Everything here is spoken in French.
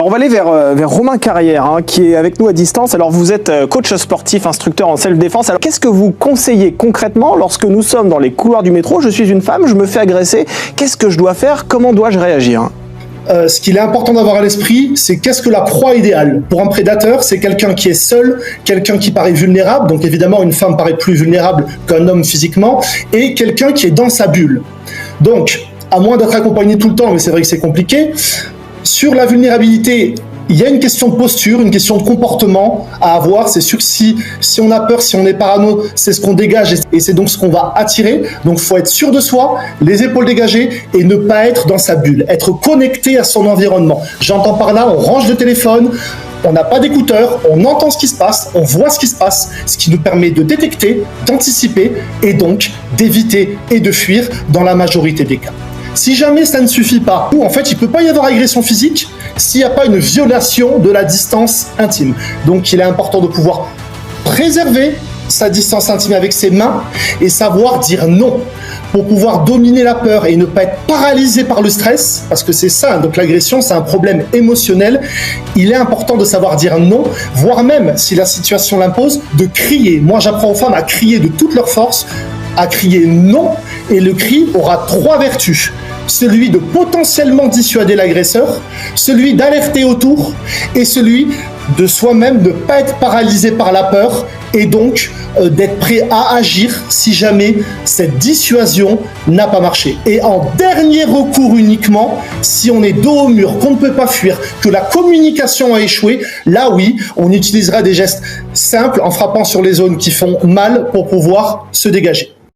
On va aller vers Romain Carrière, hein, qui est avec nous à distance. Alors vous êtes coach sportif, instructeur en self-défense. Alors qu'est-ce que vous conseillez concrètement lorsque nous sommes dans les couloirs du métro? Je suis une femme, je me fais agresser. Qu'est-ce que je dois faire? Comment dois-je réagir? Ce qu'il est important d'avoir à l'esprit, c'est qu'est-ce que la proie idéale. Pour un prédateur, c'est quelqu'un qui est seul, quelqu'un qui paraît vulnérable, donc évidemment une femme paraît plus vulnérable qu'un homme physiquement, et quelqu'un qui est dans sa bulle. Donc, à moins d'être accompagné tout le temps, mais c'est vrai que c'est compliqué, sur la vulnérabilité, il y a une question de posture, une question de comportement à avoir. C'est sûr que si on a peur, si on est parano, c'est ce qu'on dégage et c'est donc ce qu'on va attirer. Donc il faut être sûr de soi, les épaules dégagées et ne pas être dans sa bulle, être connecté à son environnement. J'entends par là, on range le téléphone, on n'a pas d'écouteurs, on entend ce qui se passe, on voit ce qui se passe, ce qui nous permet de détecter, d'anticiper et donc d'éviter et de fuir dans la majorité des cas. Si jamais ça ne suffit pas, ou en fait il ne peut pas y avoir agression physique s'il n'y a pas une violation de la distance intime. Donc il est important de pouvoir préserver sa distance intime avec ses mains et savoir dire non pour pouvoir dominer la peur et ne pas être paralysé par le stress, parce que c'est ça, donc l'agression c'est un problème émotionnel. Il est important de savoir dire non, voire même si la situation l'impose, de crier. Moi j'apprends aux femmes à crier de toute leur force, à crier non, et le cri aura 3 vertus. Celui de potentiellement dissuader l'agresseur, celui d'alerter autour, et celui de soi-même ne pas être paralysé par la peur, et donc d'être prêt à agir si jamais cette dissuasion n'a pas marché. Et en dernier recours uniquement, si on est dos au mur, qu'on ne peut pas fuir, que la communication a échoué, là oui, on utilisera des gestes simples en frappant sur les zones qui font mal pour pouvoir se dégager.